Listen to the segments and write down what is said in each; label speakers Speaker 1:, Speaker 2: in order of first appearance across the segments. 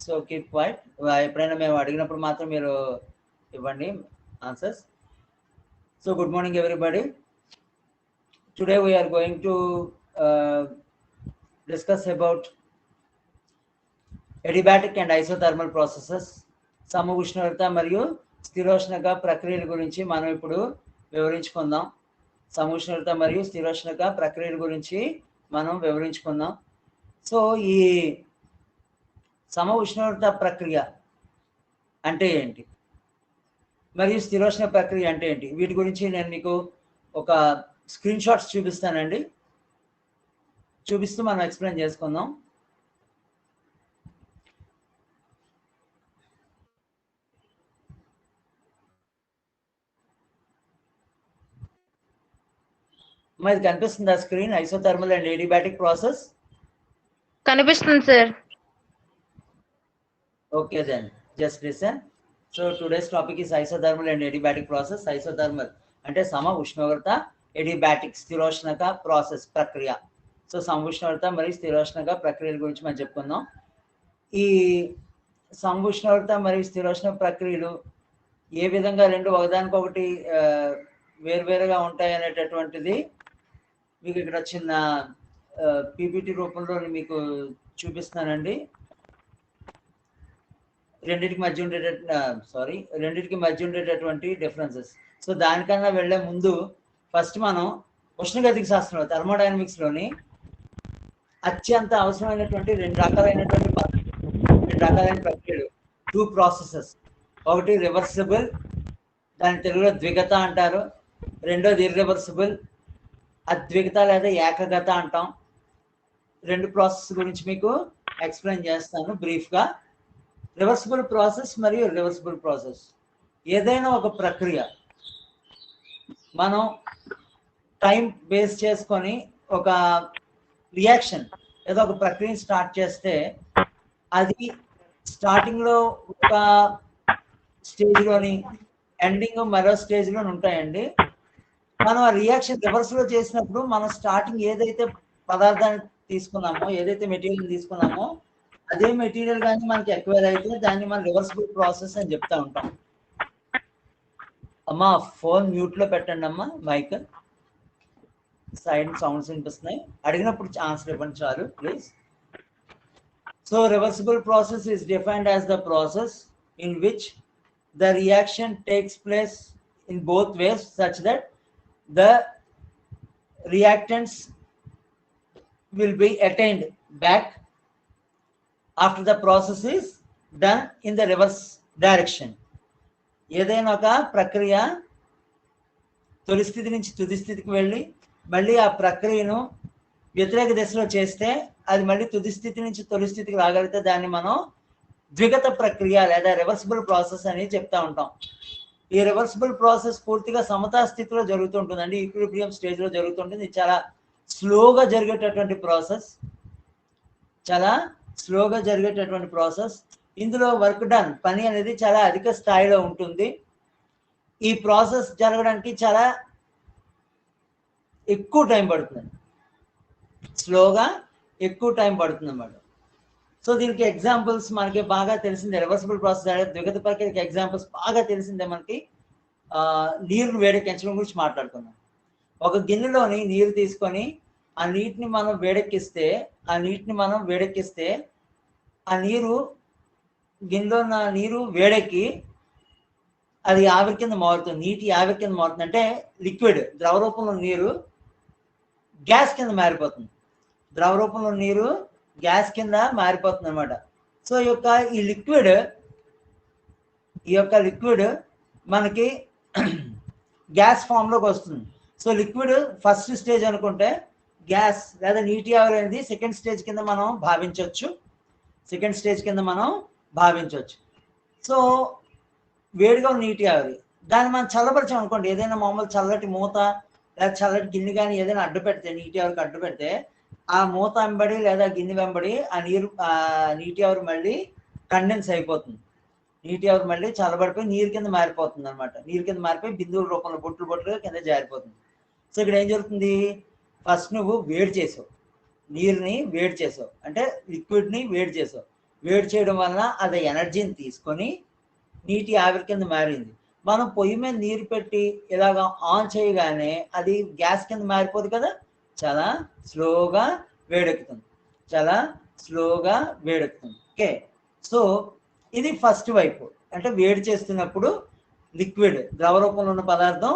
Speaker 1: So keep quiet. ఎప్పుడైనా మేము అడిగినప్పుడు మాత్రం మీరు ఇవ్వండి answers. So good morning everybody. Today we are going to discuss about adiabatic and isothermal processes. సమ ఉష్ణోగ్రత మరియు స్థిరోష్ణక ప్రక్రియల గురించి మనం ఇప్పుడు వివరించుకుందాం. సమ ఉష్ణోగ్రత మరియు స్థిరోష్ణక ప్రక్రియల గురించి మనం వివరించుకుందాం. సో ఈ సమ ఉష్ణోగ్రత ప్రక్రియ అంటే ఏంటి మరియు స్థిరోష్ణ ప్రక్రియ అంటే ఏంటి, వీటి గురించి నేను మీకు ఒక స్క్రీన్ షాట్స్ చూపిస్తానండి. చూపిస్తూ మనం ఎక్స్ప్లెయిన్ చేసుకుందాం. మరి కనిపిస్తుందా screen? Isothermal and adiabatic process
Speaker 2: కనిపిస్తుంది sir.
Speaker 1: Okay then just listen. So today's topic is isothermal and adiabatic process. Isothermal అంటే సమ ఉష్ణోగ్రత, adiabatic స్థిరోష్ణక ప్రాసెస్ ప్రక్రియ. సో సమ ఉష్ణోగ్రత మరియు స్థిరోష్ణక ప్రక్రియల గురించి మనం చెప్పుకుందాం. ఈ సమ ఉష్ణోగ్రత మరియు స్థిరోష్ణ ప్రక్రియలు ఏ విధంగా రెండు ఒకదానికొకటి వేరువేరుగా ఉంటాయి అనేటటువంటిది మీకు ఇక్కడ చిన్న పీపీటీ రూపంలో మీకు చూపిస్తున్నానండి. రెండింటికి మధ్య ఉండేటటువంటి డిఫరెన్సెస్. సో దానికన్నా వెళ్ళే ముందు ఫస్ట్ మనం ఉష్ణగతిక శాస్త్రంలో థర్మోడైనమిక్స్లోని అత్యంత అవసరమైనటువంటి రెండు రకాలైన ప్రక్రియలు, 2 ప్రాసెసెస్. ఒకటి రివర్సిబుల్, దాని తెలుగులో ద్విగత అంటారు. రెండోది ఇర్రివర్సిబుల్, అద్విగత లేదా ఏకగత అంటాం. రెండు ప్రాసెస్ గురించి మీకు ఎక్స్ప్లెయిన్ చేస్తాను బ్రీఫ్గా. రివర్సిబుల్ ప్రాసెస్ మరియు ఇర్రివర్సిబుల్ ప్రాసెస్. ఏదైనా ఒక ప్రక్రియ మనం టైం బేస్ చేసుకొని ఒక రియాక్షన్ ఏదో ఒక ప్రక్రియని స్టార్ట్ చేస్తే అది స్టార్టింగ్లో ఒక స్టేజ్లోని, ఎండింగ్ మరో స్టేజ్లోని ఉంటాయండి. మనం ఆ రియాక్షన్ రివర్స్లో చేసినప్పుడు మనం స్టార్టింగ్ ఏదైతే పదార్థాన్ని తీసుకున్నామో, ఏదైతే మెటీరియల్ తీసుకున్నామో అదే మెటీరియల్ కానీ మనకి ఎక్వైర్ అయితే దాన్ని మనం రివర్సిబుల్ ప్రాసెస్ అని చెప్తా ఉంటాం. అమ్మా ఫోన్ మ్యూట్లో పెట్టండి అమ్మా, మైక్ సైడ్ సౌండ్స్ వినిపిస్తున్నాయి. అడిగినప్పుడు ఆన్సర్ ఇవ్వండి చాలు please. So reversible process is defined as the process in which the reaction takes place in both ways such that the reactants will be attained back after the process is done in the reverse direction. ఏదైనా ఒక ప్రక్రియ తొలి స్థితి నుంచి తుది స్థితికి వెళ్ళి మళ్ళీ ఆ ప్రక్రియను వ్యతిరేక దిశలో చేస్తే అది మళ్ళీ తుది స్థితి నుంచి తొలి స్థితికి రాగలిగితే దాన్ని మనం ద్విగత ప్రక్రియ లేదా రివర్సిబుల్ ప్రాసెస్ అని చెప్తా ఉంటాం. ఈ రివర్సిబుల్ ప్రాసెస్ పూర్తిగా సమతా స్థితిలో జరుగుతుంటుందండి, ఈక్విలిబ్రియం స్టేజ్లో జరుగుతుంటుంది. ఇది చాలా స్లోగా జరిగేటటువంటి ప్రాసెస్. ఇందులో వర్క్ డన్, పని అనేది చాలా అధిక స్థాయిలో ఉంటుంది. ఈ ప్రాసెస్ జరగడానికి చాలా ఎక్కువ టైం పడుతుంది, స్లోగా ఎక్కువ టైం పడుతుంది అన్నమాట. సో దీనికి ఎగ్జాంపుల్స్ మనకి బాగా తెలిసిందే. రివర్సిబుల్ ప్రాసెస్ ద్విగత ప్రక్రియకి ఎగ్జాంపుల్స్ బాగా తెలిసిందే మనకి. నీరును వేడెక్కించడం గురించి మాట్లాడుకుందాం. ఒక గిన్నెలోని నీరు తీసుకొని ఆ నీటిని మనం వేడెక్కిస్తే ఆ నీరు గిన్నెలో ఉన్న నీరు వేడెక్కి అది ఆవిరి కింద మారుతుంది. నీటి ఆవిరి కింద మారుతుంది అంటే లిక్విడ్ ద్రవ రూపంలో నీరు గ్యాస్ కింద మారిపోతుంది. ద్రవ రూపంలో నీరు గ్యాస్ కింద మారిపోతుంది అనమాట. సో ఈ యొక్క లిక్విడ్ మనకి గ్యాస్ ఫామ్లోకి వస్తుంది. సో లిక్విడ్ ఫస్ట్ స్టేజ్ అనుకుంటే గ్యాస్ లేదా నీటి ఆవిరి అనేది సెకండ్ స్టేజ్ కింద మనం భావించవచ్చు. సో వేడిగా నీటి ఆవిరి, దాన్ని మనం చల్లబరిచాం అనుకోండి, ఏదైనా మామూలు చల్లటి మూత లేదా చల్లటి గిన్నె కానీ ఏదైనా అడ్డు పెడితే, నీటి ఆవిరికి అడ్డు పెడితే ఆ మూత వెంబడి లేదా గిన్నె వెంబడి ఆ నీటి ఆవిరి మళ్ళీ కండెన్స్ అయిపోతుంది. నీటి ఆవిరి మళ్ళీ చల్లబడిపోయి నీరు కింద మారిపోతుంది అనమాట. నీరు కింద మారిపోయి బిందువుల రూపంలో బొట్టులుగా కింద జారిపోతుంది. సో ఇక్కడ ఏం జరుగుతుంది, ఫస్ట్ నువ్వు నీరుని వేడి చేసావు అంటే లిక్విడ్ని వేడి చేసావు. వేడి చేయడం వలన అది ఎనర్జీని తీసుకొని నీటి ఆవిరి కింద మారింది. మనం పొయ్యి మీద నీరు పెట్టి ఇలాగ ఆన్ చేయగానే అది గ్యాస్ కింద మారిపోదు కదా, చాలా స్లోగా వేడెక్కుతుంది, చాలా స్లోగా వేడెక్కుతుంది. ఓకే, సో ఇది ఫస్ట్ వైపు, అంటే వేడి చేస్తున్నప్పుడు లిక్విడ్ ద్రవ రూపంలో ఉన్న పదార్థం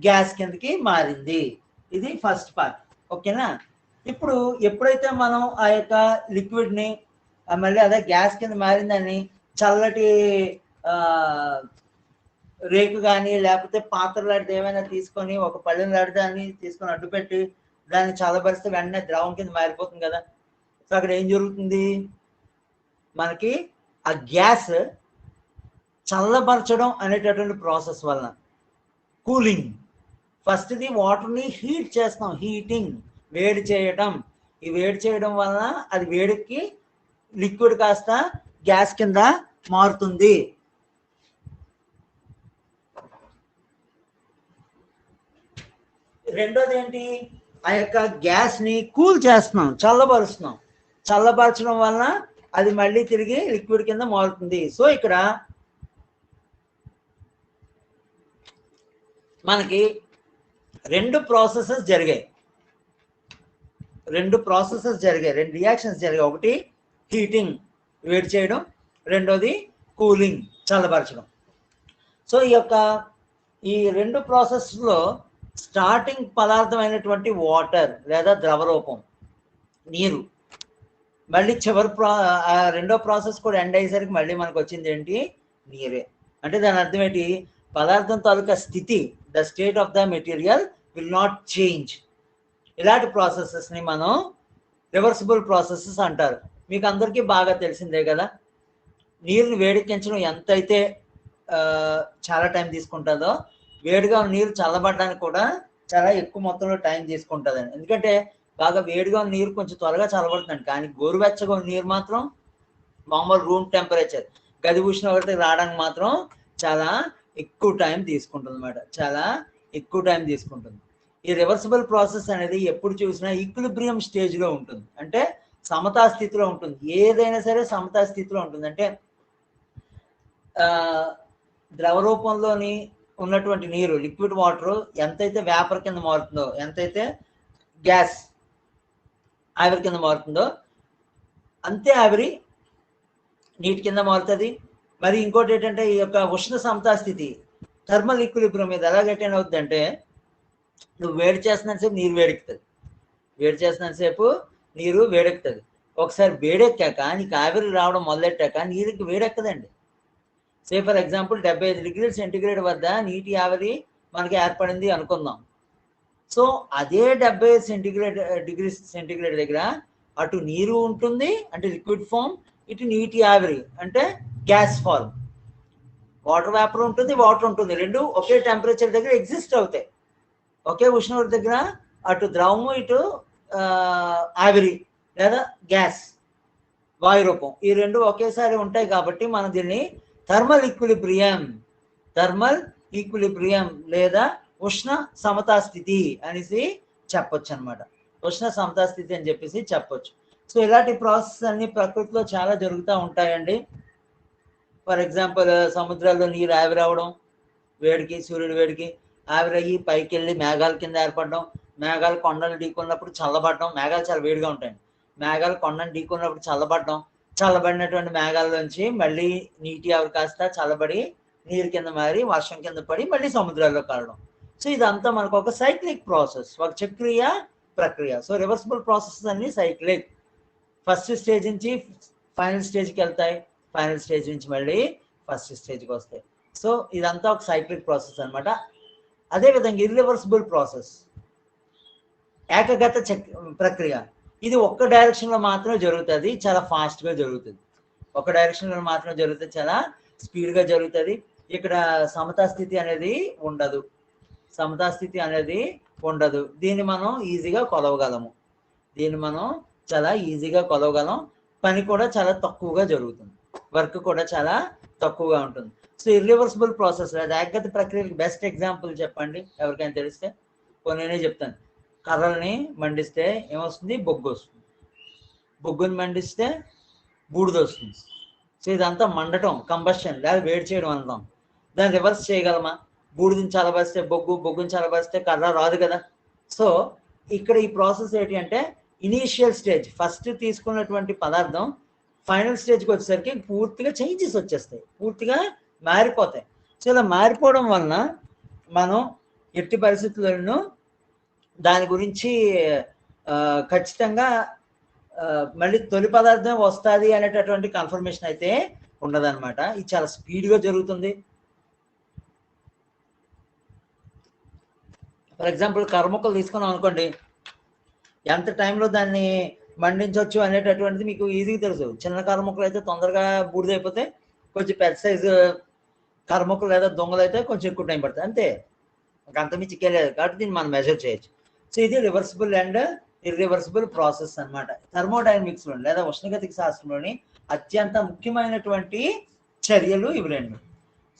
Speaker 1: గ్యాస్ కిందకి మారింది. ఇది ఫస్ట్ పార్ట్. ఓకేనా? ఇప్పుడు ఎప్పుడైతే మనం ఆ యొక్క లిక్విడ్ని మళ్ళీ అదే గ్యాస్ కింద మారిందని చల్లటి రేకు కానీ లేకపోతే పాత్ర లాంటిది ఏమైనా తీసుకొని ఒక పళ్ళెం లాంటి దాన్ని తీసుకొని అడ్డుపెట్టి దాన్ని చల్లబరిస్తే వెంటనే ద్రవం కింద మారిపోతుంది కదా. సో అక్కడ ఏం జరుగుతుంది, మనకి ఆ గ్యాస్ చల్లబరచడం అనేటటువంటి ప్రాసెస్ వలన కూలింగ్, ఫస్ట్ది వాటర్ని హీట్ చేస్తాం, హీటింగ్ వేడి చేయటం. ఈ వేడి చేయడం వలన అది వేడికి లిక్విడ్ కాస్త గ్యాస్ కింద మారుతుంది. రెండోది ఏంటి, ఆ యొక్క గ్యాస్ని కూల్ చేస్తున్నాం, చల్లబరుస్తున్నాం. చల్లబరచడం వలన అది మళ్ళీ తిరిగి లిక్విడ్ కింద మారుతుంది. సో ఇక్కడ మనకి రెండు ప్రాసెసెస్ జరిగాయి, రెండు రియాక్షన్స్ జరిగాయి. ఒకటి హీటింగ్ వేడి చేయడం, రెండోది కూలింగ్ చల్లబరచడం. సో ఈ రెండు ప్రాసెస్లో స్టార్టింగ్ పదార్థం అయినటువంటి వాటర్ లేదా ద్రవరూపం నీరు, మళ్ళీ చివరి రెండో ప్రాసెస్ కూడా ఎండ్ అయ్యేసరికి మళ్ళీ మనకు వచ్చింది ఏంటి, నీరే. అంటే దాని అర్థం ఏంటి, పదార్థం తాలూకా స్థితి, the state of the material will not change. ఇలాంటి ప్రాసెసెస్ని మనం రివర్సిబుల్ ప్రాసెసెస్ అంటారు. మీకు అందరికీ బాగా తెలిసిందే కదా, నీరుని వేడెక్కించడం ఎంతైతే చాలా టైం తీసుకుంటుందో, వేడిగా నీరు చల్లబడడానికి కూడా చాలా ఎక్కువ మొత్తంలో టైం తీసుకుంటుందండి. ఎందుకంటే బాగా వేడిగా నీరు కొంచెం త్వరగా చల్లబడుతుందండి, కానీ గోరువెచ్చగా నీరు మాత్రం మామూలు రూమ్ టెంపరేచర్ గది ఉష్ణోగ్రతకి రావడానికి మాత్రం చాలా ఎక్కువ టైం తీసుకుంటుంది అన్నమాట, చాలా ఎక్కువ టైం తీసుకుంటుంది. ఈ రివర్సిబుల్ ప్రాసెస్ అనేది ఎప్పుడు చూసినా ఈక్విలిబ్రియం స్టేజ్లో ఉంటుంది, అంటే సమతా స్థితిలో ఉంటుంది. ఏదైనా సరే సమతా స్థితిలో ఉంటుంది. అంటే ద్రవ రూపంలోని ఉన్నటువంటి నీరు, లిక్విడ్ వాటర్ ఎంతైతే వేపర్ కింద మారుతుందో, ఎంతైతే గ్యాస్ ఆవిరి కింద మారుతుందో, అంతే ఆవిరి నీటి కింద మారుతుంది. మరి ఇంకోటి ఏంటంటే, ఈ యొక్క ఉష్ణ సమతా స్థితి థర్మల్ ఈక్విలిబ్రియం మీద ఎలా అటైన్ అవుతుంది అంటే, నువ్వు వేడి చేస్తున్నంతసేపు నీరు వేడెక్కుతుంది, వేడి చేస్తున్నంతసేపు నీరు వేడెక్కుతుంది. ఒకసారి వేడెక్కాక నీకు ఆవిరి రావడం మొదలెట్టాక నీరుకి వేడెక్కదండి. సే ఫర్ ఎగ్జాంపుల్ 75 డిగ్రీల సెంటిగ్రేడ్ వద్ద నీటి ఆవిరి మనకి ఏర్పడింది అనుకుందాం. సో అదే 70 డిగ్రీ సెంటిగ్రేడ్ దగ్గర అటు నీరు ఉంటుంది అంటే లిక్విడ్ ఫామ్, ఇటు నీటి ఆవిరి అంటే గ్యాస్ ఫార్మ్. వాటర్ వేపర్ ఉంటుంది, వాటర్ ఉంటుంది, రెండు ఒకే టెంపరేచర్ దగ్గర ఎగ్జిస్ట్ అవుతాయి. ఒకే ఉష్ణోగ్రత దగ్గర అటు ద్రవము, ఇటు ఆవిరి లేదా గ్యాస్ వాయు రూపం, ఈ రెండు ఒకేసారి ఉంటాయి. కాబట్టి మనం దీన్ని థర్మల్ ఈక్విలిబ్రియం లేదా ఉష్ణ సమతా స్థితి అనేసి చెప్పొచ్చు అనమాట. ఉష్ణ సమతా స్థితి అని చెప్పేసి చెప్పొచ్చు. సో ఇలాంటి ప్రాసెస్ అన్ని ప్రకృతిలో చాలా జరుగుతూ ఉంటాయండి. ఫర్ ఎగ్జాంపుల్ సముద్రాల్లో నీరు ఆవిరవడం, వేడికి సూర్యుడి వేడికి ఆవిరయ్యి పైకి వెళ్ళి మేఘాల కింద ఏర్పడడం, మేఘాలు కొండలు ఢీకొన్నప్పుడు చల్లబడడం. మేఘాలు చాలా వేడిగా ఉంటాయండి, మేఘాలు కొండను ఢీకొన్నప్పుడు చల్లబడడం, చల్లబడినటువంటి మేఘాల్లోంచి మళ్ళీ నీటి ఆవిరి కాస్త చల్లబడి నీరు కింద మారి వర్షం కింద పడి మళ్ళీ సముద్రాల్లో కలవడం. సో ఇదంతా మనకు ఒక సైక్లిక్ ప్రాసెస్, ఒక చక్రీయ ప్రక్రియ. సో రివర్సిబుల్ ప్రాసెస్ అన్ని సైక్లిక్, ఫస్ట్ స్టేజ్ నుంచి ఫైనల్ స్టేజ్కి వెళ్తాయి, ఫైనల్ స్టేజ్ నుంచి మళ్ళీ ఫస్ట్ స్టేజ్కి వస్తాయి. సో ఇదంతా ఒక సైక్లిక్ ప్రాసెస్ అనమాట. అదేవిధంగా ఇర్రివర్సిబుల్ ప్రాసెస్, ఏకగత ప్రక్రియ, ఇది ఒక్క డైరెక్షన్లో మాత్రమే జరుగుతుంది, చాలా ఫాస్ట్గా జరుగుతుంది. ఒక డైరెక్షన్లో మాత్రమే జరుగుతుంది, చాలా స్పీడ్గా జరుగుతుంది. ఇక్కడ సమతా స్థితి అనేది ఉండదు, సమతా స్థితి అనేది ఉండదు. దీన్ని మనం ఈజీగా కొలవగలము, దీన్ని మనం చాలా ఈజీగా కొలవగలం. పని కూడా చాలా తక్కువగా జరుగుతుంది, వర్క్ కూడా చాలా తక్కువగా ఉంటుంది. సో ఇర్రివర్సిబుల్ ప్రాసెస్ లేదా ఏకగత ప్రక్రియకి బెస్ట్ ఎగ్జాంపుల్ చెప్పండి ఎవరికైనా తెలిస్తే. నేనే చెప్తాను. కర్రల్ని మండిస్తే ఏమొస్తుంది, బొగ్గు వస్తుంది. బొగ్గుని మండిస్తే బూడిద వస్తుంది. సో ఇదంతా మండటం, కంబషన్ లేదా వేడి చేయడం అంటాం. దాన్ని రివర్స్ చేయగలమా? బూడిదని చల్లబరిస్తే బొగ్గుని చల్లబరిస్తే కర్ర రాదు కదా. సో ఇక్కడ ఈ ప్రాసెస్ ఏంటి అంటే ఇనీషియల్ స్టేజ్, ఫస్ట్ తీసుకున్నటువంటి పదార్థం ఫైనల్ స్టేజ్కి వచ్చేసరికి పూర్తిగా చేంజెస్ వచ్చేస్తాయి, పూర్తిగా మారిపోతాయి. సో ఇలా మారిపోవడం వలన మనం ఎట్టి పరిస్థితులను దాని గురించి ఖచ్చితంగా మళ్ళీ తొలి పదార్థం వస్తుంది అనేటటువంటి కన్ఫర్మేషన్ అయితే ఉండదన్నమాట. ఇది చాలా స్పీడ్గా జరుగుతుంది. ఫర్ ఎగ్జాంపుల్ కర్రముక్కలు తీసుకున్నాం అనుకోండి, ఎంత టైంలో దాన్ని మండించవచ్చు అనేటటువంటిది మీకు ఈజీగా తెలుసు. చిన్న కర్రముక్కలు అయితే తొందరగా బూడిదైపోతే, కొంచెం పెద్ద సైజు కర్రముక్కలు లేదా దొంగలు అయితే కొంచెం ఎక్కువ టైం పడుతుంది, అంతే. అంతమించి లేదు కాబట్టి దీన్ని మనం మెజర్ చేయొచ్చు. సో ఇది రివర్సిబుల్ అండ్ ఇర్రివర్సిబుల్ ప్రాసెస్ అనమాట. థర్మోడైనమిక్స్లో లేదా ఉష్ణగతిక శాస్త్రంలోని అత్యంత ముఖ్యమైనటువంటి చర్యలు ఇవి రెండు.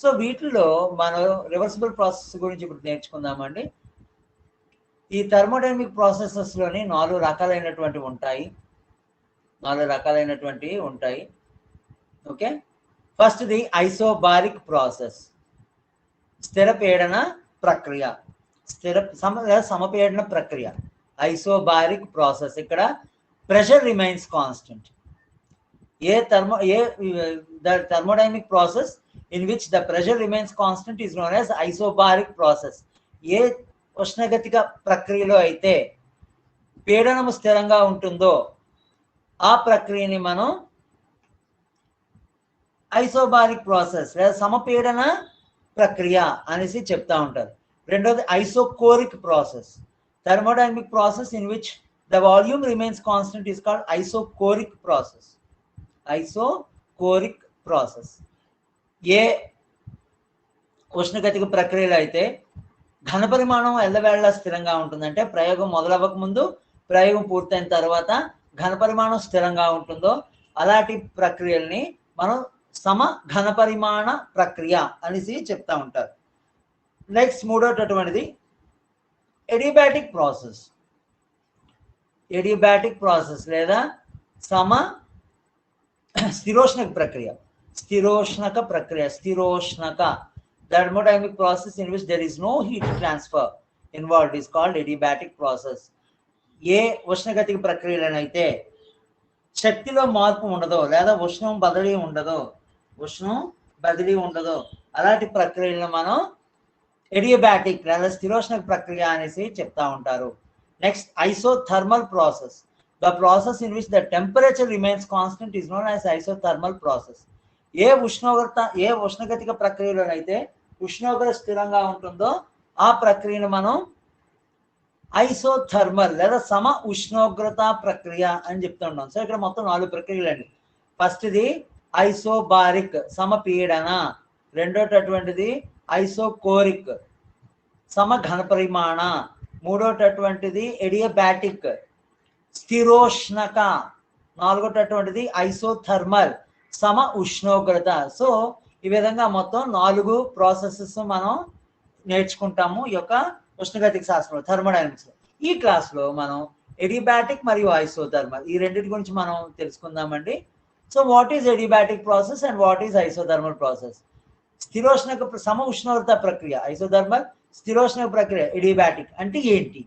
Speaker 1: సో వీటిలో మనం రివర్సిబుల్ ప్రాసెస్ గురించి ఇప్పుడు నేర్చుకుందామండి. ఈ థర్మోడైనమిక్ ప్రాసెసెస్లోని 4 రకాలైనటువంటివి ఉంటాయి. ఓకే, ఫస్ట్ది ఐసోబారిక్ ప్రాసెస్, స్థిర పీడన ప్రక్రియ, సమపీడన ప్రక్రియ. ఐసోబారిక్ ప్రాసెస్, ఇక్కడ pressure remains constant. The thermodynamic process in which the pressure remains constant is known as isobaric process. ఏ ఉష్ణగతిక ప్రక్రియలో అయితే పీడనము స్థిరంగా ఉంటుందో ఆ ప్రక్రియని మనం ఐసోబారిక్ ప్రాసెస్ లేదా సమపీడన ప్రక్రియ అనేసి చెప్తా ఉంటారు. రెండోది isochoric process. Thermodynamic process in which the volume remains constant is called isochoric process. Isochoric process. ఏ ఉష్ణగతిక ప్రక్రియలో అయితే ఘనపరిమాణం ఎల్లవేళలా స్థిరంగా ఉంటుందంటే ప్రయోగం మొదలవ్వక ముందు, ప్రయోగం పూర్తయిన తర్వాత ఘనపరిమాణం స్థిరంగా ఉంటుందో అలాంటి ప్రక్రియల్ని మనం సమ ఘనపరిమాణ ప్రక్రియ అనేసి చెప్తా ఉంటారు. నెక్స్ట్ మూడోటటువంటిది ఎడియాబాటిక్ ప్రాసెస్. ఎడియాబాటిక్ ప్రాసెస్ లేదా సమ స్థిరోష్ణక ప్రక్రియ. Thermodynamic process in which there is no heat transfer involved is called adiabatic process. ఏ ఉష్ణగతిక ప్రక్రియలనైతే శక్తిలో మార్పు ఉండదో లేదా ఉష్ణం బదిలీ ఉండదో అలాంటి ప్రక్రియలను మనం ఎడియాబాటిక్ లేదా స్థిరోష్ణక ప్రక్రియ అనేసి చెప్తా ఉంటారు. Next isothermal process. The process in which the temperature remains constant is known as isothermal process. ఏ ఉష్ణగతిక ప్రక్రియలోనైతే ఉష్ణోగ్రత స్థిరంగా ఉంటుందో ఆ ప్రక్రియను మనం ఐసోథర్మల్ లేదా సమ ఉష్ణోగ్రత ప్రక్రియ అని చెప్తూ ఉంటాం. సో ఇక్కడ మొత్తం 4 ప్రక్రియలు అండి. ఫస్ట్ది ఐసోబారిక్ సమపీడన, రెండోటటువంటిది ఐసోకోరిక్ సమ ఘనపరిమాణ, మూడోటటువంటిది ఎడియాబాటిక్ స్థిరోష్ణక, నాలుగోటటువంటిది ఐసోథర్మల్ సమ ఉష్ణోగ్రత. సో ఈ విధంగా మొత్తం 4 ప్రాసెసెస్ మనం నేర్చుకుంటాము ఈ యొక్క ఉష్ణగతిక శాస్త్రంలో, థర్మోడైనమిక్స్లో. ఈ క్లాస్లో మనం ఎడియాబాటిక్ మరియు ఐసోథర్మల్ ఈ రెండింటి గురించి మనం తెలుసుకుందామండి. So what is adiabatic process and what is isothermal process? స్థిరోష్ణక సమ ఉష్ణోగ్రత ప్రక్రియ ఐసోథర్మల్, స్థిరోష్ణక ప్రక్రియ ఎడియాబాటిక్ అంటే ఏంటి?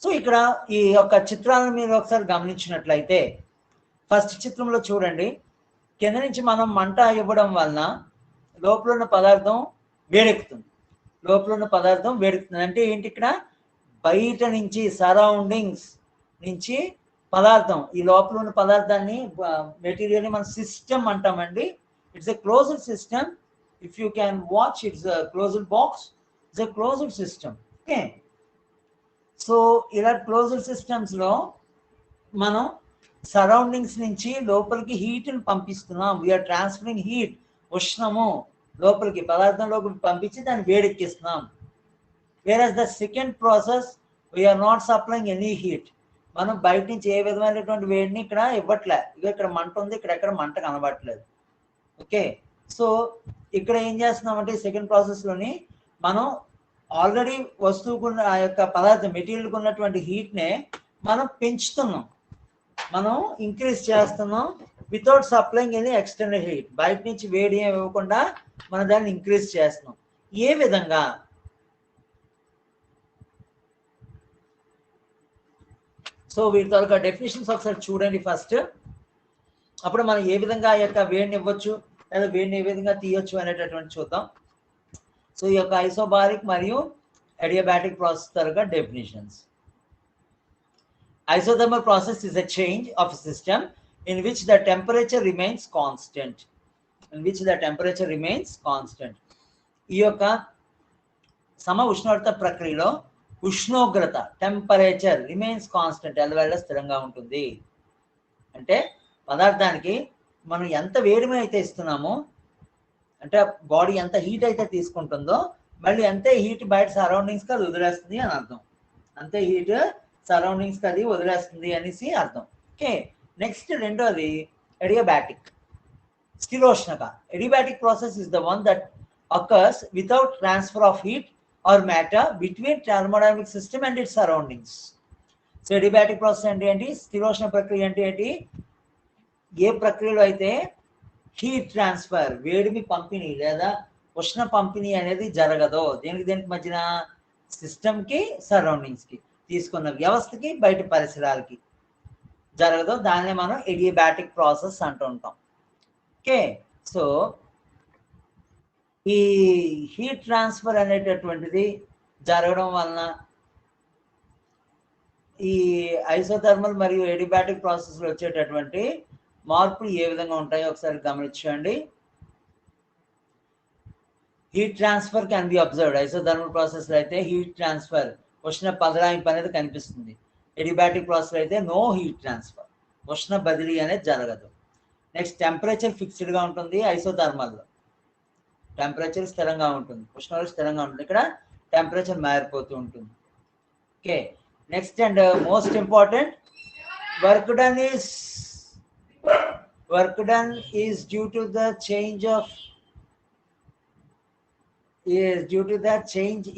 Speaker 1: సో ఇక్కడ ఈ యొక్క చిత్రాలను మీరు ఒకసారి గమనించినట్లయితే ఫస్ట్ చిత్రంలో చూడండి, కింద నుంచి మనం మంట ఇవ్వడం వలన లోపల ఉన్న పదార్థం వేడెక్కుతుంది. అంటే ఏంటి? ఇక్కడ బయట నుంచి సరౌండింగ్స్ నుంచి పదార్థం, ఈ లోపల ఉన్న పదార్థాన్ని మెటీరియల్ని మనం సిస్టమ్ అంటామండి. It's a closed system. If you can watch, it's a closed box, it's a closed system. Okay, so ఇలా క్లోజ్డ్ సిస్టమ్స్లో మనం సరౌండింగ్స్ నుంచి లోపలికి హీట్ని పంపిస్తున్నాం. వీఆర్ ట్రాన్స్ఫరింగ్ హీట్, ఉష్ణము లోపలికి పదార్థం లోపలికి పంపించి దాన్ని వేడెక్కిస్తున్నాం. Whereas the second process we are not supplying any heat. మనం బయట నుంచి ఏ విధమైనటువంటి వేడిని ఇక్కడ ఇవ్వట్లే. ఇక్కడ మంట ఉంది, ఇక్కడ ఎక్కడ మంట కనబడట్లేదు. ఓకే, సో ఇక్కడ ఏం చేస్తున్నామంటే సెకండ్ ప్రాసెస్లోని మనం ఆల్రెడీ వస్తువుకు ఆ యొక్క పదార్థం మెటీరియల్కి ఉన్నటువంటి హీట్నే మనం పెంచుతున్నాం, మనం ఇంక్రీజ్ చేస్తున్నాం without supplying any external heat, బయట నుంచి వేడి ఏమి ఇవ్వకుండా మనం దాన్ని ఇంక్రీజ్ చేస్తున్నాం. ఏ విధంగా? సో వీటి తాలూకా డెఫినేషన్స్ ఒకసారి చూడండి ఫస్ట్. అప్పుడు మనం ఏ విధంగా ఆ యొక్క వేడిని ఇవ్వచ్చు లేదా వేడిని ఏ విధంగా తీయొచ్చు అనేటటువంటి చూద్దాం. సో ఈ యొక్క ఐసోబారిక్ మరియు adiabatic process taluka definitions. Isothermal process is a change of a system in which the temperature remains constant. ఈ యొక్క సమ ఉష్ణోగ్రత ప్రక్రియలో ఉష్ణోగ్రత టెంపరేచర్ రిమైన్స్ కాన్స్టెంట్, ఎల్లవేళ స్థిరంగా ఉంటుంది. అంటే పదార్థానికి మనం ఎంత వేడిమి అయితే ఇస్తున్నామో, అంటే బాడీ ఎంత హీట్ అయితే తీసుకుంటుందో మళ్ళీ అంతే హీట్ బయట సరౌండింగ్స్కి అది వదిలేస్తుంది అని అర్థం. అంతే హీట్ సరౌండింగ్స్కి అది వదిలేస్తుంది అనేసి అర్థం. ఓకే, నెక్స్ట్ రెండోది అడియాబాటిక్, స్థిరోష్ణక. Adiabatic process is the one that occurs without transfer of heat or matter between thermodynamic system and its surroundings. So adiabatic process అంటే ఏంటి? స్థిరోష్ణ ప్రక్రియ అంటే ఏంటి? ఏ ప్రక్రియలో అయితే హీట్ ట్రాన్స్ఫర్, వేడిమి పంపిణీ లేదా ఉష్ణ పంపిణీ అనేది జరగదో, దేనికి మధ్యన? సిస్టమ్కి సరౌండింగ్స్కి, తీసుకున్న వ్యవస్థకి బయట పరిసరాలకి జరగదో దాన్నే మనం అడియాబాటిక్ ప్రాసెస్ అంటూ ఉంటాం. ఓకే, సో ఈ హీట్ ట్రాన్స్ఫర్ అనేటటువంటిది జరగడం వలన ఈ ఐసోథర్మల్ మరియు అడియాబాటిక్ ప్రాసెస్లో వచ్చేటటువంటి మార్పులు ఏ విధంగా ఉంటాయో ఒకసారి గమనించండి. Heat transfer can be observed. Isothermal ప్రాసెస్లో అయితే హీట్ ట్రాన్స్ఫర్, ఉష్ణ బదలాయింపు అనేది కనిపిస్తుంది. అడియాబాటిక్ ప్రాసెస్లో అయితే నో హీట్ ట్రాన్స్ఫర్, ఉష్ణ బదిలీ అనేది జరగదు. నెక్స్ట్ టెంపరేచర్ ఫిక్స్డ్గా ఉంటుంది. ఐసోథర్మల్లో టెంపరేచర్ స్థిరంగా ఉంటుంది, ఉష్ణోగ్రత స్థిరంగా ఉంటుంది. ఇక్కడ టెంపరేచర్ మారిపోతూ ఉంటుంది. Okay, next and most important, work done is due to the change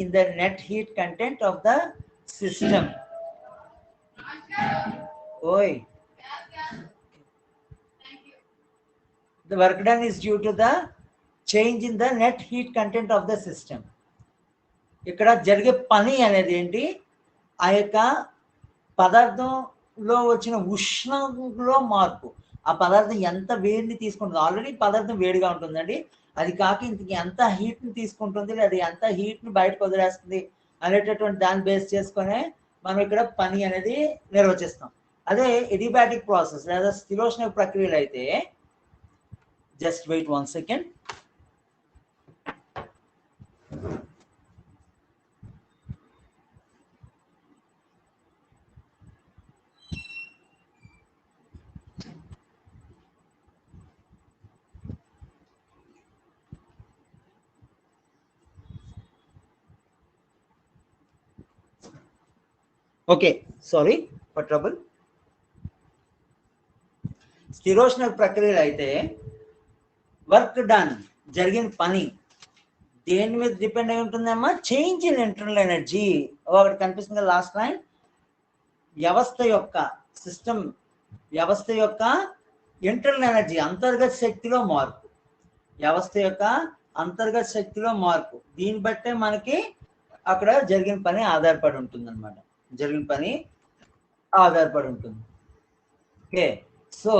Speaker 1: in the net heat content of the system. The work done is due to the change in the net heat content of the system. ఇక్కడ జరిగే పని అనేది ఏంటి? ఆ యొక్క పదార్థంలో వచ్చిన ఉష్ణంలో మార్పు, ఆ పదార్థం ఎంత వేడిని తీసుకుంటుంది. ఆల్రెడీ పదార్థం వేడిగా ఉంటుందండి, అది కాక ఇంతకి ఎంత హీట్ని తీసుకుంటుంది లేదా ఎంత హీట్ని బయటకు వదిలేస్తుంది అనేటటువంటి దాన్ని బేస్ చేసుకునే మనం ఇక్కడ పని అనేది నిర్వచిస్తాం. అదే అడియాబాటిక్ ప్రాసెస్ లేదా స్థిరోష్ణ ప్రక్రియలు అయితే, just wait 1 second. Okay, sorry for trouble. స్థిరోష్ణ ప్రక్రియలు అయితే వర్క్ డన్, జరిగిన పని దేని మీద డిపెండ్ అయి ఉంటుందమ్మా? Change in internal energy. ఒకటి కనిపిస్తుంది లాస్ట్ లైన్, వ్యవస్థ యొక్క ఇంటర్నల్ ఎనర్జీ, అంతర్గత శక్తిలో మార్పు. వ్యవస్థ యొక్క అంతర్గత శక్తిలో మార్పు, దీన్ని బట్టే మనకి అక్కడ జరిగిన పని ఆధారపడి ఉంటుంది అనమాట. ఓకే, సో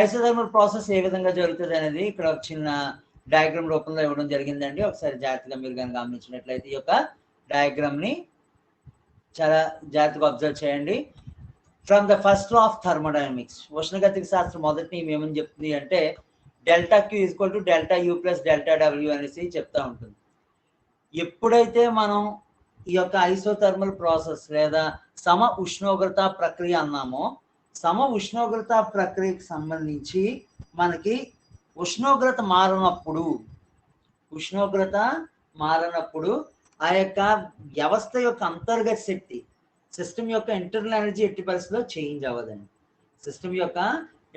Speaker 1: ఐసోథర్మల్ ప్రాసెస్ ఏ విధంగా జరుగుతుంది అనేది ఇక్కడ ఒక చిన్న డయాగ్రామ్ రూపంలో ఇవ్వడం జరిగిందండి. ఒకసారి జాగ్రత్తగా మీరు కనుక గమనించినట్లయితే ఈ యొక్క డయాగ్రామ్ని చాలా జాగ్రత్తగా అబ్జర్వ్ చేయండి. From the first law of thermodynamics, ఉష్ణగతిక శాస్త్రం మొదటి ఏమని చెప్తుంది అంటే delta Q equal to delta U plus delta W అనేసి చెప్తా ఉంటుంది. ఎప్పుడైతే మనం ఈ యొక్క ఐసోథర్మల్ ప్రాసెస్ లేదా సమ ఉష్ణోగ్రత ప్రక్రియ అన్నామో, సమ ఉష్ణోగ్రత ప్రక్రియకి సంబంధించి మనకి ఉష్ణోగ్రత మారనప్పుడు ఆ యొక్క వ్యవస్థ యొక్క అంతర్గత శక్తి, సిస్టమ్ యొక్క ఇంటర్నల్ ఎనర్జీ ఎట్టి పరిస్థితిలో చేంజ్ అవ్వదండి. సిస్టమ్ యొక్క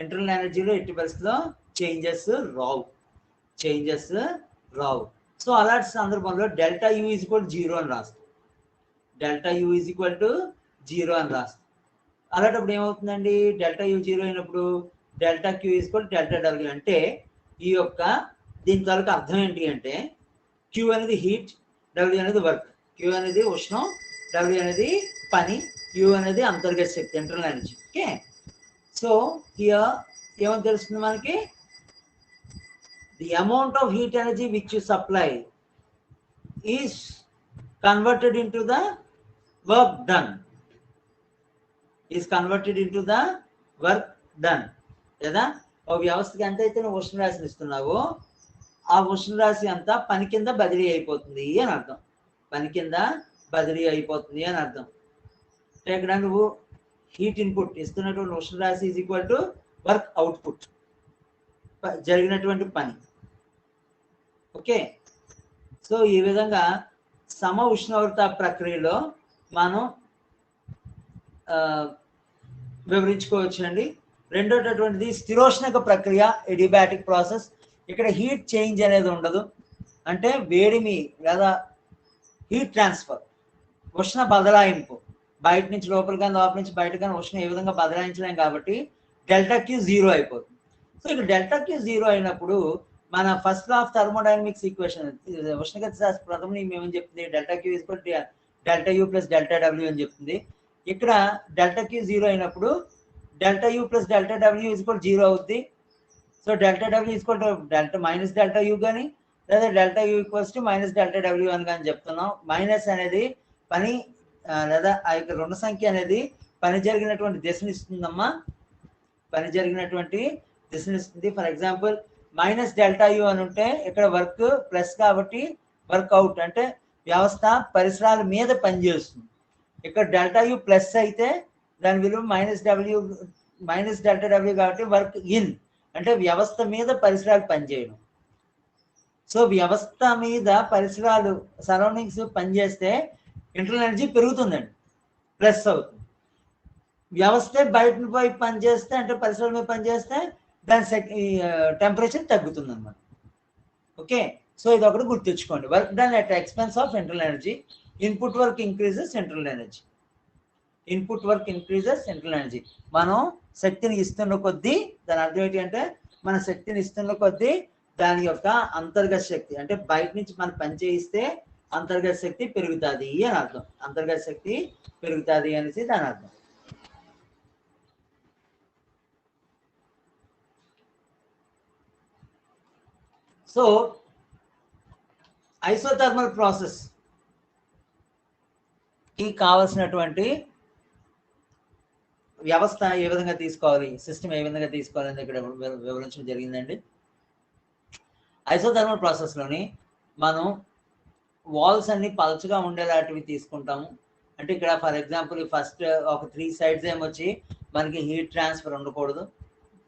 Speaker 1: ఇంటర్నల్ ఎనర్జీలో ఎట్టి పరిస్థితిలో చేంజెస్ రావు. సో అలాంటి సందర్భంలో డెల్టా యూ ఈజ్ ఈక్వల్ 0 అని రాస్తాం. అలాంటప్పుడు ఏమవుతుందండి, డెల్టా యూ 0 అయినప్పుడు delta Q equal delta W. అంటే ఈ యొక్క దీని తాలూకు అర్థం ఏంటి అంటే క్యూ అనేది హీట్, డబ్ల్యూ అనేది వర్క్. క్యూ అనేది ఉష్ణం, డబ్ల్యూ అనేది పని, యూ అనేది అంతర్గత శక్తి, internal energy. Okay, so here ఏమని తెలుస్తుంది మనకి, the amount of heat energy which you supply is converted into the work done, is converted into the work done. లేదా ఒక వ్యవస్థకి ఎంత అయితే నువ్వు ఉష్ణరాశిని ఇస్తున్నావో ఆ ఉష్ణరాశి అంతా పని కింద బదిలీ అయిపోతుంది అని అర్థం. పని కింద బదిలీ అయిపోతుంది అని అర్థం. ఇక్కడ నువ్వు హీట్ ఇన్పుట్ ఇస్తున్నటువంటి ఉష్ణరాశి is equal to work output, జరిగినటువంటి పని. ఓకే, సో ఈ విధంగా సమ ఉష్ణోగ్రత ప్రక్రియలో మనం వివరించుకోవచ్చు అండి. రెండోటటువంటిది స్థిరోష్ణక ప్రక్రియ, ఎడియాబాటిక్ ప్రాసెస్. ఇక్కడ హీట్ చేంజ్ అనేది ఉండదు, అంటే వేడిమి లేదా హీట్ ట్రాన్స్ఫర్, ఉష్ణ బదలాయింపు, బయట నుంచి లోపల కానీ లోపల నుంచి బయట కానీ ఉష్ణం ఏ విధంగా బదలాయించలేం కాబట్టి డెల్టా క్యూ 0 అయిపోతుంది. సో ఇక్కడ డెల్టా క్యూ 0 అయినప్పుడు మన first law of thermodynamics equation, ఉష్ణగతి శాస్త్ర ప్రథమ నియమం ఏమని చెప్తుంది, delta Q equal delta U plus delta W అని చెప్తుంది. ఇక్కడ డెల్టా క్యూ 0 అయినప్పుడు delta U plus delta W equal 0 అవుద్ది. So delta W equal to delta minus delta U కానీ, లేదా delta U equals to minus delta W అని కానీ చెప్తున్నాం. మైనస్ అనేది పని లేదా ఆ యొక్క రుణ సంఖ్య అనేది పని జరిగినటువంటి దిశను ఇస్తుందమ్మా, పని జరిగినటువంటి దిశను ఇస్తుంది. For example minus delta you అని ఉంటే ఇక్కడ వర్క్ ప్లస్ కాబట్టి వర్క్ అవుట్, అంటే వ్యవస్థ పరిసరాల మీద పనిచేస్తుంది. ఇక్కడ డెల్టా యూ ప్లస్ అయితే దాని విలువ మైనస్ డెల్టా డబ్ల్యూ కాబట్టి వర్క్ ఇన్, అంటే వ్యవస్థ మీద పరిసరాలు పనిచేయడం. సో వ్యవస్థ మీద పరిసరాలు సరౌండింగ్స్ పనిచేస్తే ఇంటర్నల్ ఎనర్జీ పెరుగుతుందండి, ప్లస్ అవుతుంది. వ్యవస్థ బయట వైపు పనిచేస్తే అంటే పరిసరాల మీద పనిచేస్తే దాని టెంపరేచర్ తగ్గుతుంది అన్నమాట. ఓకే, సో ఇది ఒకటి గుర్తుంచుకోండి. Work done at expense of internal energy. Input work increases internal energy. Input work increases internal energy. మనం శక్తిని ఇస్తున్న కొద్దీ దాని అర్థం ఏంటి అంటే మన శక్తిని ఇస్తున్న కొద్దీ దాని యొక్క అంతర్గత శక్తి, అంటే బయట నుంచి మనం పని చేయిస్తే అంతర్గత శక్తి పెరుగుతుంది అని అర్థం. అంతర్గత శక్తి పెరుగుతుంది అనేసి దాని అర్థం. సో ఐసోథర్మల్ ప్రాసెస్ కి కావాల్సినటువంటి వ్యవస్థ ఏ విధంగా తీసుకోవాలి, సిస్టమ్ ఏ విధంగా తీసుకోవాలని ఇక్కడ వివరించడం జరిగిందండి. ఐసోథర్మల్ ప్రాసెస్లోని మనం వాల్స్ అన్ని పలచగా ఉండేలాంటివి తీసుకుంటాము. అంటే ఇక్కడ ఫర్ ఎగ్జాంపుల్ ఫస్ట్ ఒక 3 sides ఏమొచ్చి మనకి హీట్ ట్రాన్స్ఫర్ ఉండకూడదు,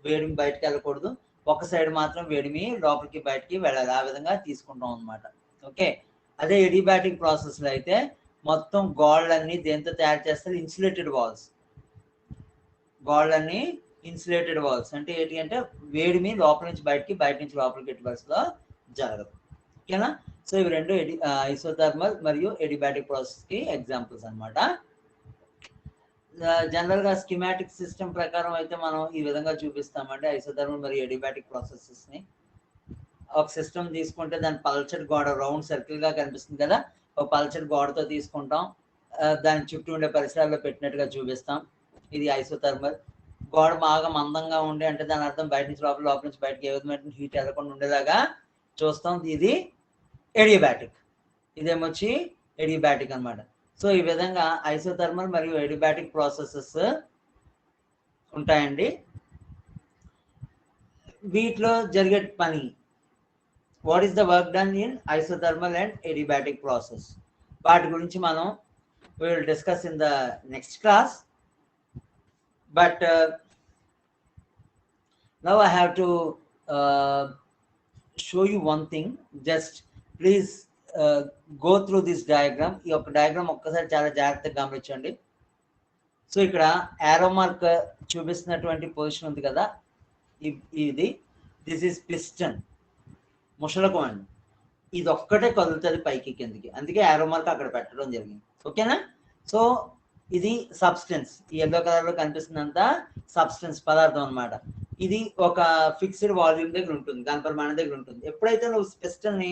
Speaker 1: వేడిమి బయటకు వెళ్ళకూడదు, ఒక సైడ్ మాత్రం వేడిమి లోపలికి బయటికి వెళ్ళాలి, ఆ విధంగా తీసుకుంటాం అనమాట. ఓకే, అదే ఎడియాబాటిక్ ప్రాసెస్లో అయితే మొత్తం గోడలన్నీ దేంతో తయారు చేస్తారు, ఇన్సులేటెడ్ వాల్స్. గోడలన్నీ ఇన్సులేటెడ్ వాల్స్ అంటే ఏంటి అంటే వేడిమి లోపల నుంచి బయటికి, బయట నుంచి లోపలికి ఎట్టి పరిస్థితిలో జరగదు. ఓకేనా, సో ఇవి రెండు ఐసోథర్మల్ మరియు ఎడియాబాటిక్ ప్రాసెస్కి ఎగ్జాంపుల్స్ అనమాట. జనరల్గా స్కీమాటిక్ సిస్టమ్ ప్రకారం అయితే మనం ఈ విధంగా చూపిస్తామంటే ఐసోథర్మల్ మరియు ఎడియాబాటిక్ ప్రాసెసెస్ని. ఒక సిస్టమ్ తీసుకుంటే దాని పల్చటి గోడ రౌండ్ సర్కిల్గా కనిపిస్తుంది కదా, ఒక పల్చటి గోడతో తీసుకుంటాం, దాని చుట్టూ ఉండే పరిసరాల్లో పెట్టినట్టుగా చూపిస్తాం. ఇది ఐసోథర్మల్. గోడ బాగా మందంగా ఉండే అంటే దాని అర్థం బయట నుంచి లోపల, లోపల నుంచి బయటకి ఏ విధమైన హీట్ వెళ్ళకుండా ఉండేలాగా చూస్తాం. ఇది ఎడియాబాటిక్. ఇదేమొచ్చి ఎడియాబాటిక్ అనమాట. సో ఈ విధంగా ఐసోథర్మల్ మరియు ఎడియాబాటిక్ ప్రాసెసెస్ ఉంటాయండి. వీటిలో జరిగే పని, what is the work done in isothermal and adiabatic process, వాటి గురించి మనం we will discuss in the next class. But now I have to show you one thing. Just please go through this diagram. ఈ యొక్క diagram ఒక్కసారి చాలా జాగ్రత్తగా గమనించండి. So ఇక్కడ యారో మార్క్ చూపిస్తున్నటువంటి పొజిషన్ ఉంది కదా, ఇది దిస్ ఈస్ పిస్టన్, ముషలకం అండి. ఇది ఒక్కటే కదులుతుంది పైకి కిందికి, అందుకే యారో మార్క్ అక్కడ పెట్టడం జరిగింది. ఓకేనా, సో ఇది సబ్స్టెన్స్, ఈ ఎల్లో కలర్ లో కనిపిస్తున్నంత సబ్స్టెన్స్ పదార్థం అన్నమాట. ఇది ఒక ఫిక్స్డ్ వాల్యూమ్ దగ్గర ఉంటుంది, ఘనపరిమాణం దగ్గర ఉంటుంది. ఎప్పుడైతే నువ్వు పిస్టన్ ని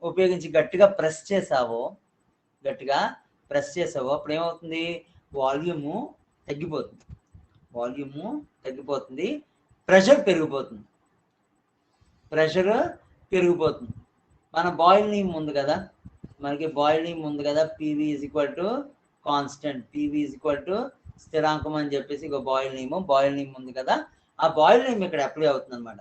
Speaker 1: ఉపయోగించి గట్టిగా ప్రెస్ చేసావో అప్పుడు ఏమవుతుంది, వాల్యూము తగ్గిపోతుంది, ప్రెషర్ పెరిగిపోతుంది. మన బాయిల్ నీమ్ ఉంది కదా, PV is equal to constant, PV is equal to స్థిరాంకం అని చెప్పేసి బాయిల్ నీమ్ ఉంది కదా, ఆ బాయిల్ నీమ్ ఇక్కడ అప్లై అవుతుంది అనమాట.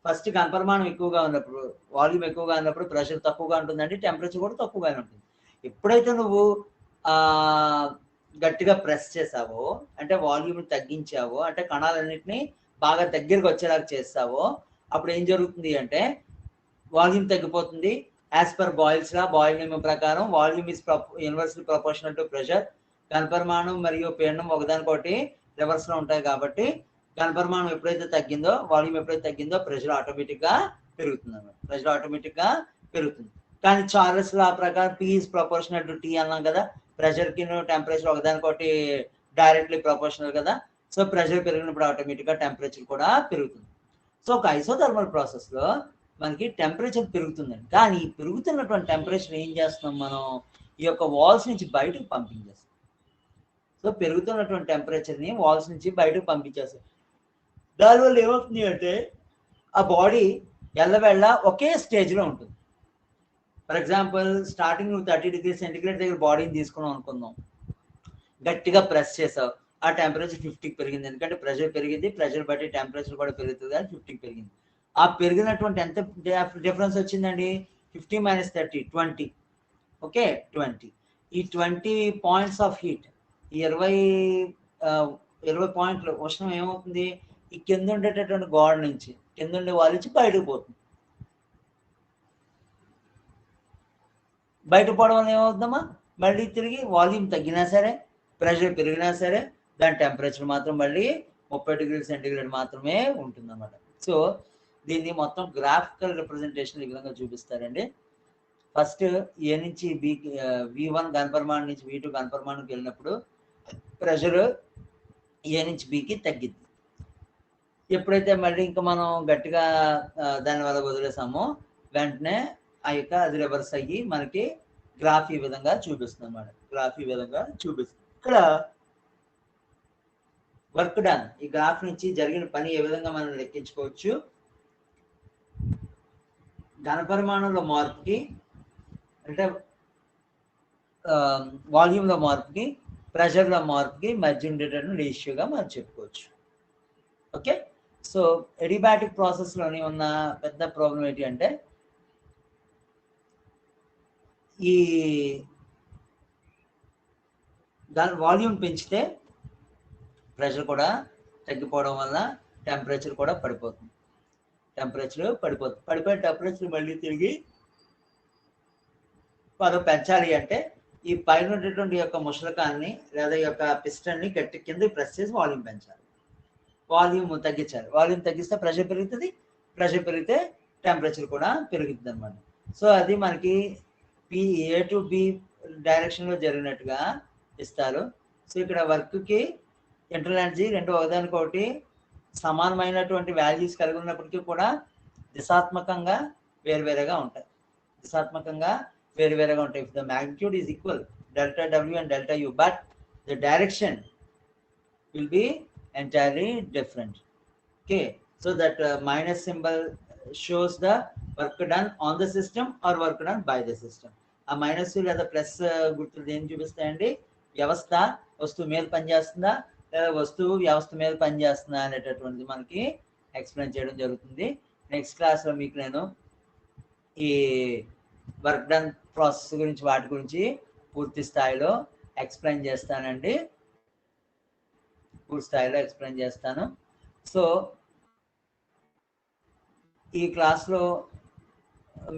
Speaker 1: ఫస్ట్ ఘనపరిమాణం ఎక్కువగా ఉన్నప్పుడు, వాల్యూమ్ ఎక్కువగా ఉన్నప్పుడు ప్రెషర్ తక్కువగా ఉంటుందండి, టెంపరేచర్ కూడా తక్కువగానే ఉంటుంది. ఎప్పుడైతే నువ్వు గట్టిగా ప్రెస్ చేసావో అంటే వాల్యూమ్ తగ్గించావో, అంటే కణాలన్నింటినీ బాగా దగ్గరికి వచ్చేలాగా చేస్తావో, అప్పుడు ఏం జరుగుతుంది అంటే వాల్యూమ్ తగ్గిపోతుంది. యాజ్ పర్ బాయిల్ నియమం ప్రకారం volume is inversely proportional to pressure. ఘనపరిమాణం మరియు పీడనం ఒకదానికొకటి రివర్స్ లో ఉంటాయి కాబట్టి ఘనపరిమాణం ఎప్పుడైతే తగ్గిందో, వాల్యూమ్ ఎప్పుడైతే తగ్గిందో ప్రెషర్ ఆటోమేటిక్ గా పెరుగుతుంది అన్నమాట. కానీ చార్లెస్ లా ప్రకారం P is proportional to T అన్నాం కదా, ప్రెషర్ కి టెంపరేచర్ ఒకదానికొకటి డైరెక్ట్లీ ప్రపోర్షనల్ కదా. సో ప్రెషర్ పెరిగినప్పుడు ఆటోమేటిక్ గా టెంపరేచర్ కూడా పెరుగుతుంది. సో ఒక ఐసోథర్మల్ ప్రాసెస్ లో మనకి టెంపరేచర్ పెరుగుతుందండి. కానీ ఈ పెరుగుతున్నటువంటి టెంపరేచర్ ఏం చేస్తున్నాం మనం, ఈ యొక్క వాల్స్ నుంచి బయటకు పంపించేస్తాం. సో పెరుగుతున్నటువంటి టెంపరేచర్ని వాల్స్ నుంచి బయటకు పంపించేస్తాం. దానివల్ల ఏమవుతుంది అంటే ఆ బాడీ ఎల్లవేళ్ళ ఒకే స్టేజ్లో ఉంటుంది. ఫర్ ఎగ్జాంపుల్ స్టార్టింగ్ నువ్వు 30 degrees సెంటిగ్రేడ్ దగ్గర బాడీని తీసుకున్నాం అనుకుందాం, గట్టిగా ప్రెస్ చేసావు, ఆ టెంపరేచర్ 50కి పెరిగింది. ఎందుకంటే ప్రెషర్ పెరిగింది, ప్రెషర్ బట్టి టెంపరేచర్ కూడా పెరుగుతుంది, కానీ 50కి పెరిగింది. ఆ పెరిగినటువంటి ఎంత డిఫరెన్స్ వచ్చిందండి, 50 - 30 20. ఓకే, 20. ఈ 20 పాయింట్స్ ఆఫ్ హీట్, ఈ 20 పాయింట్ల ఉష్ణం ఏమవుతుంది, ఈ కింద ఉండేటటువంటి గోడ నుంచి, కింద ఉండే వాళ్ళ నుంచి బయటకు పోతుంది. బయట పోవడం వల్ల ఏమవుతుందమ్మా, మళ్ళీ తిరిగి వాల్యూమ్ తగ్గినా సరే, ప్రెషర్ పెరిగినా సరే, దాని టెంపరేచర్ మాత్రం మళ్ళీ 30 degrees సెంటిగ్రేడ్ మాత్రమే ఉంటుందన్నమాట. సో దీన్ని మొత్తం గ్రాఫికల్ రిప్రజెంటేషన్ ఈ విధంగా చూపిస్తారండి. ఫస్ట్ ఏ నుంచి బికి, V1 ఘనపరిమాణం నుంచి V2 ఘనపరిమాణంకి వెళ్ళినప్పుడు ప్రెషర్ ఏ నుంచి బికి తగ్గింది. ఎప్పుడైతే మళ్ళీ ఇంకా మనం గట్టిగా దాని వల్ల వదిలేసామో వెంటనే ఆ యొక్క అది రివర్స్ అయ్యి మనకి గ్రాఫ్ ఈ విధంగా చూపిస్తుంది అన్నమాట. ఇక్కడ వర్క్ డన్, ఈ గ్రాఫ్ నుంచి జరిగిన పని ఏ విధంగా మనం లెక్కించుకోవచ్చు. ఘనపరిమాణంలో మార్పుకి అంటే వాల్యూమ్లో మార్పుకి, ప్రెషర్లో మార్పుకి మధ్య ఉండేటటువంటి రేషియోగా మనం చెప్పుకోవచ్చు. ఓకే, సో ఎడిబాటిక్ ప్రాసెస్లోని ఉన్న పెద్ద ప్రాబ్లం ఏంటి అంటే ఈ దాని వాల్యూమ్ పెంచితే ప్రెషర్ కూడా తగ్గిపోవడం వల్ల టెంపరేచర్ కూడా పడిపోతుంది. పడిపోయిన టెంపరేచర్ మళ్ళీ తిరిగి మనం పెంచాలి అంటే ఈ పైన ఉండేటువంటి యొక్క ముషలకాన్ని లేదా యొక్క పిస్టన్ని గట్టి కింద ప్రెస్ చేసి వాల్యూమ్ పెంచాలి, వాల్యూమ్ తగ్గించాలి. వాల్యూమ్ తగ్గిస్తే ప్రెషర్ పెరుగుతుంది, ప్రెషర్ పెరిగితే టెంపరేచర్ కూడా పెరుగుతుంది అనమాట. సో అది మనకి A to B డైరెక్షన్లో జరిగినట్టుగా ఇస్తారు. సో ఇక్కడ వర్క్కి ఇంటర్నల్ ఎనర్జీ రెండు ఒకదానికొకటి సమానమైనటువంటి వాల్యూస్ కలిగి ఉన్నప్పటికీ కూడా దిశాత్మకంగా వేరువేరుగా ఉంటాయి. If the magnitude is equal, delta W and delta U, but the direction will be entirely different. Okay, so that minus symbol shows the work done on the system or work done by the system. ఆ minus లేదా plus గుర్తులు ఏం చూపిస్తాయండి, వ్యవస్థ వస్తువు మీద పనిచేస్తుందా లేదా వస్తువు వ్యవస్థ మీద పనిచేస్తుందా అనేటటువంటిది మనకి ఎక్స్ప్లెయిన్ చేయడం జరుగుతుంది. నెక్స్ట్ క్లాస్లో మీకు నేను ఈ వర్క్ డన్ ప్రాసెస్ గురించి వాటి గురించి పూర్తి స్థాయిలో ఎక్స్ప్లెయిన్ చేస్తాను. సో ఈ క్లాస్లో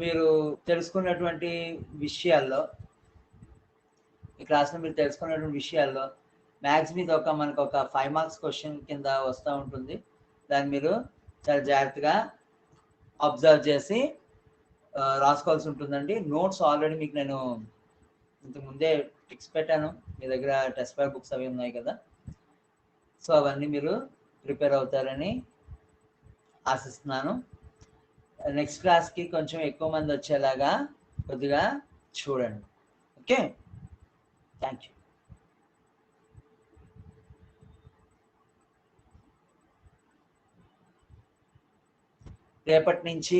Speaker 1: మీరు తెలుసుకున్నటువంటి విషయాల్లో మ్యాథ్స్ మీద మనకు ఒక 5 మార్క్స్ క్వశ్చన్ కింద వస్తూ ఉంటుంది. దాన్ని మీరు చాలా జాగ్రత్తగా అబ్జర్వ్ చేసి రాసుకోవాల్సి ఉంటుందండి. నోట్స్ ఆల్రెడీ మీకు నేను ఇంతకుముందే టిక్స్ పెట్టాను, మీ దగ్గర టెస్ట్ పేపర్ బుక్స్ అవి ఉన్నాయి కదా, సో అవన్నీ మీరు ప్రిపేర్ అవుతారని ఆశిస్తున్నాను. నెక్స్ట్ క్లాస్కి కొంచెం ఎక్కువ మంది వచ్చేలాగా కొద్దిగా చూడండి. Okay, thank you. రేపటి నుంచి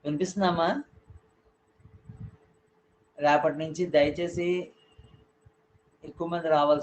Speaker 1: వినిపిస్తున్నామా? రేపటి నుంచి దయచేసి ఎక్కువ మంది రావాల్సి